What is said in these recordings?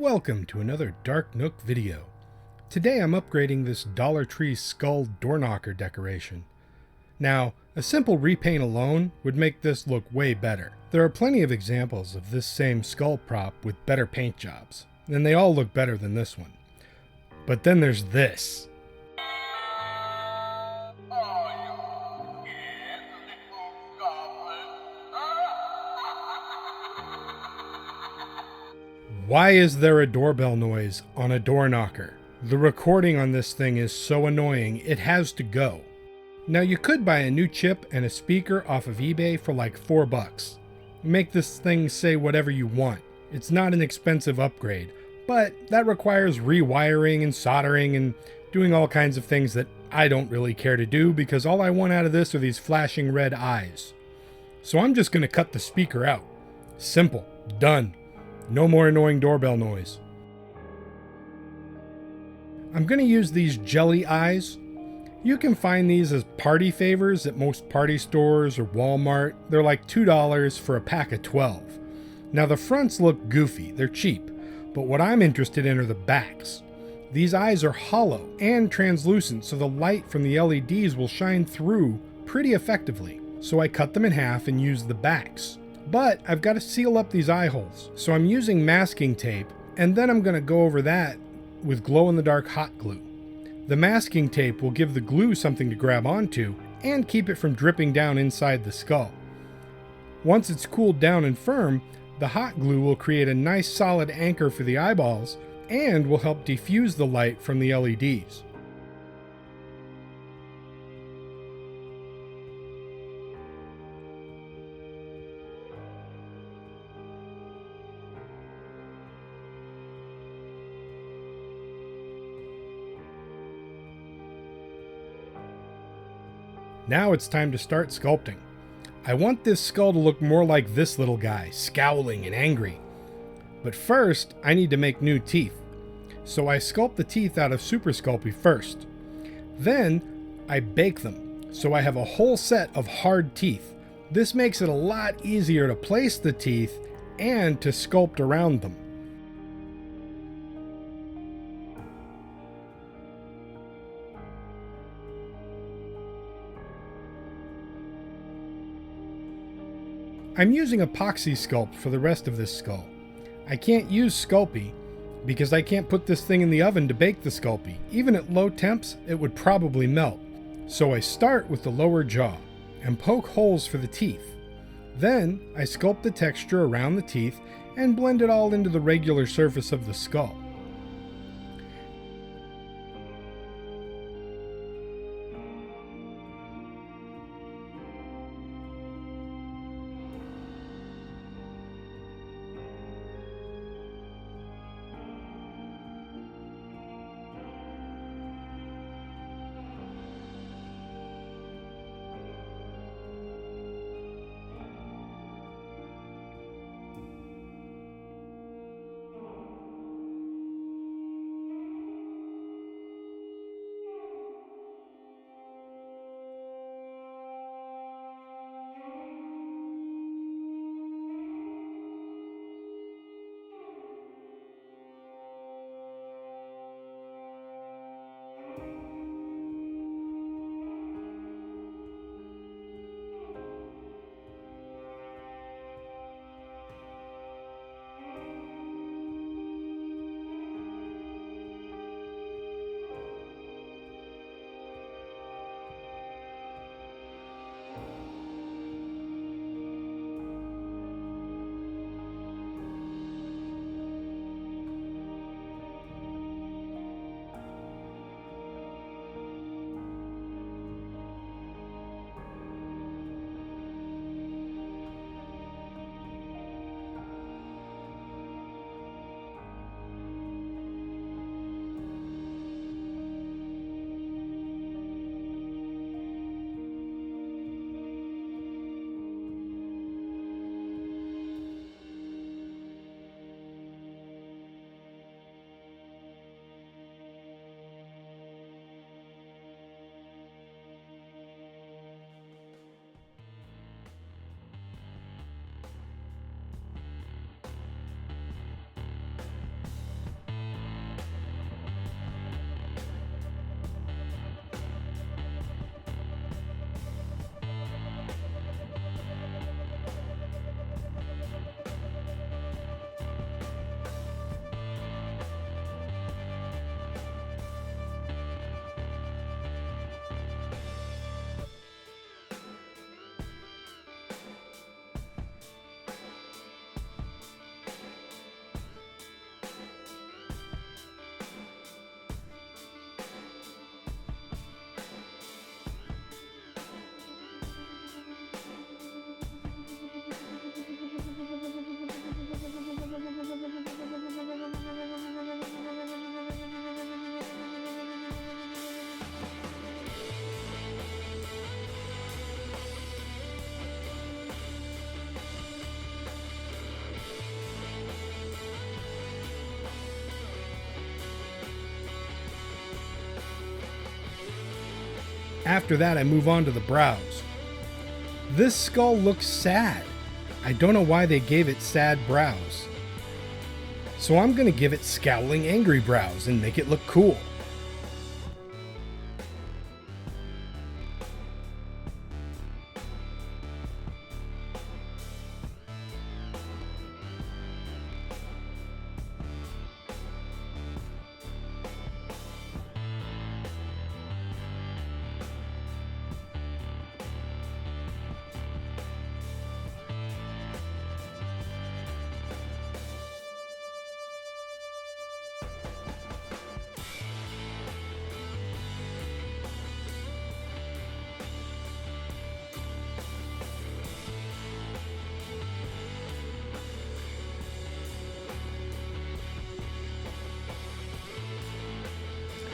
Welcome to another Dark Nook video. Today I'm upgrading this Dollar Tree skull door knocker decoration. Now, a simple repaint alone would make this look way better. There are plenty of examples of this same skull prop with better paint jobs, and they all look better than this one. But then there's this. Why is there a doorbell noise on a door knocker? The recording on this thing is so annoying, it has to go. Now you could buy a new chip and a speaker off of eBay for like $4. Make this thing say whatever you want. It's not an expensive upgrade, but that requires rewiring and soldering and doing all kinds of things that I don't really care to do because all I want out of this are these flashing red eyes. So I'm just gonna cut the speaker out. Simple, done. No more annoying doorbell noise. I'm going to use these jelly eyes. You can find these as party favors at most party stores or Walmart. They're like $2 for a pack of 12. Now the fronts look goofy, they're cheap, but what I'm interested in are the backs. These eyes are hollow and translucent, so the light from the LEDs will shine through pretty effectively. So I cut them in half and use the backs. But I've got to seal up these eye holes, so I'm using masking tape, and then I'm going to go over that with glow-in-the-dark hot glue. The masking tape will give the glue something to grab onto and keep it from dripping down inside the skull. Once it's cooled down and firm, the hot glue will create a nice solid anchor for the eyeballs and will help diffuse the light from the LEDs. Now it's time to start sculpting. I want this skull to look more like this little guy, scowling and angry. But first, I need to make new teeth. So I sculpt the teeth out of Super Sculpey first. Then, I bake them, so I have a whole set of hard teeth. This makes it a lot easier to place the teeth and to sculpt around them. I'm using epoxy sculpt for the rest of this skull. I can't use Sculpey because I can't put this thing in the oven to bake the Sculpey. Even at low temps, it would probably melt. So I start with the lower jaw and poke holes for the teeth. Then I sculpt the texture around the teeth and blend it all into the regular surface of the skull. after that I move on to the brows. This skull looks sad. I don't know why they gave it sad brows. So I'm going to give it scowling angry brows and make it look cool.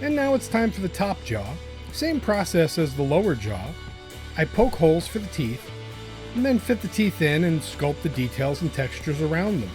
And now it's time for the top jaw. Same process as the lower jaw. I poke holes for the teeth, and then fit the teeth in and sculpt the details and textures around them.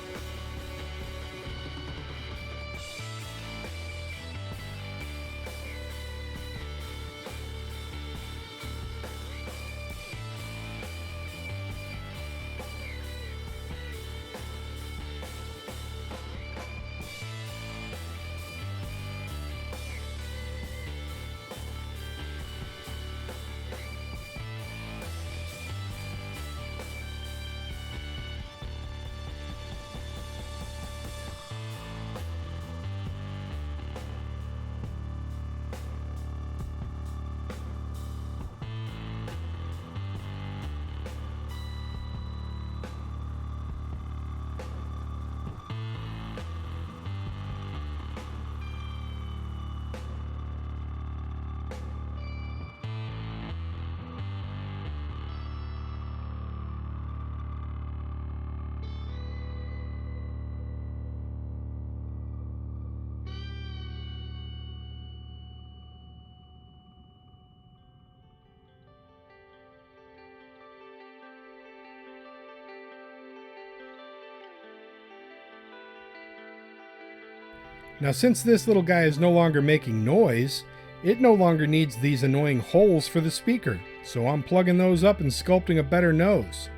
Now since this little guy is no longer making noise, it no longer needs these annoying holes for the speaker, so I'm plugging those up and sculpting a better nose.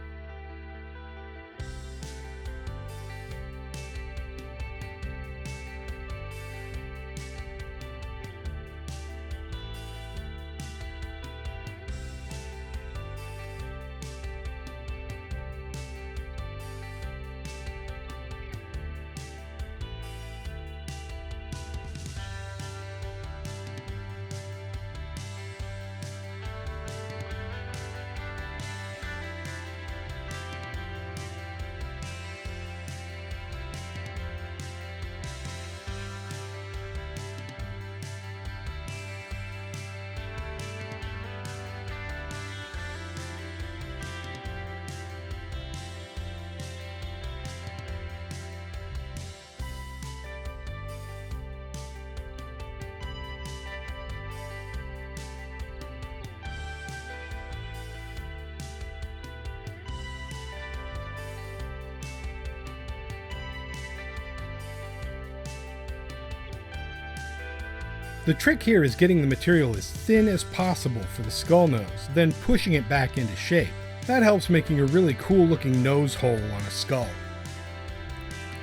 The trick here is getting the material as thin as possible for the skull nose, then pushing it back into shape. That helps making a really cool looking nose hole on a skull.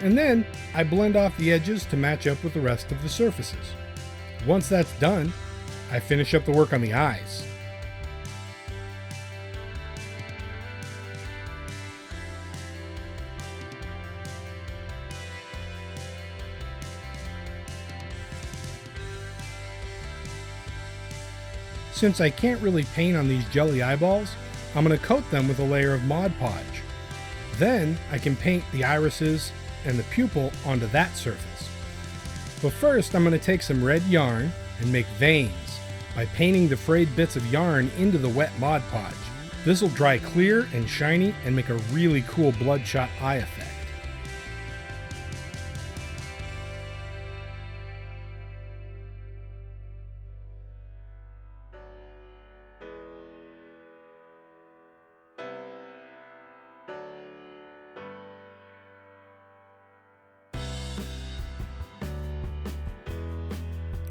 And then I blend off the edges to match up with the rest of the surfaces. Once that's done, I finish up the work on the eyes. Since I can't really paint on these jelly eyeballs, I'm going to coat them with a layer of Mod Podge. Then I can paint the irises and the pupil onto that surface. But first I'm going to take some red yarn and make veins by painting the frayed bits of yarn into the wet Mod Podge. This will dry clear and shiny and make a really cool bloodshot eye effect.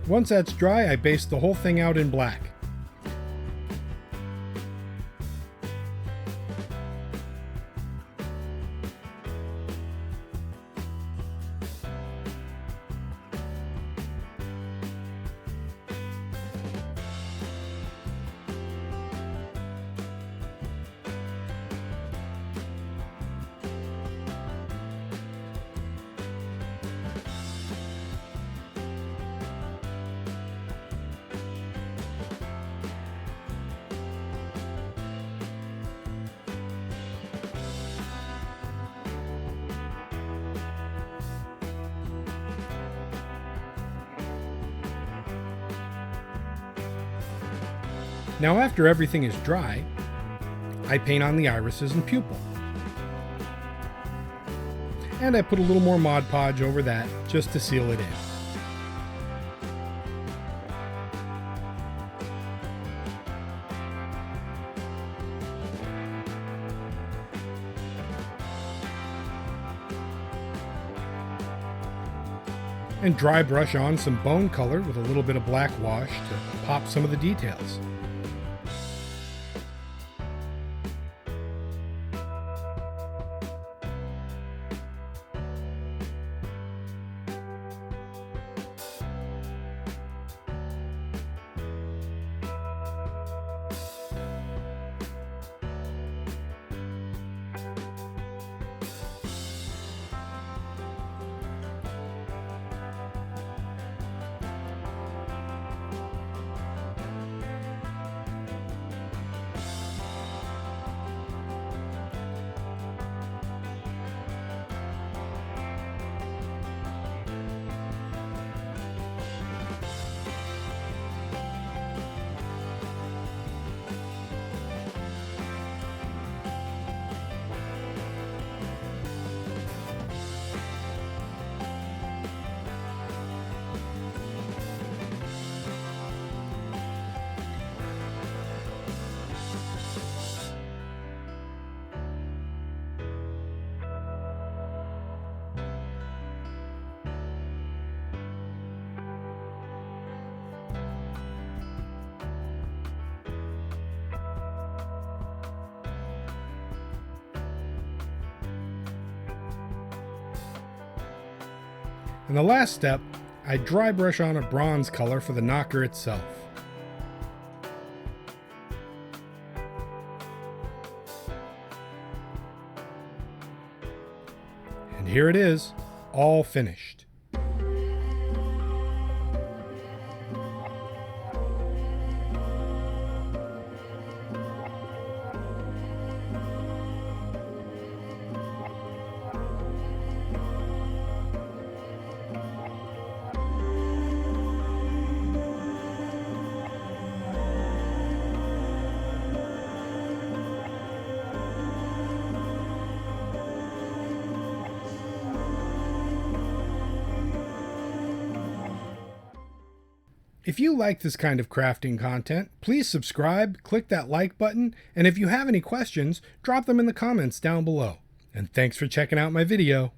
Once that's dry, I baste the whole thing out in black. Now after everything is dry, I paint on the irises and pupil. And I put a little more Mod Podge over that just to seal it in. And dry brush on some bone color with a little bit of black wash to pop some of the details. And the last step, I dry brush on a bronze color for the knocker itself. And here it is, all finished. If you like this kind of crafting content, please subscribe, click that like button, and if you have any questions, drop them in the comments down below. And thanks for checking out my video.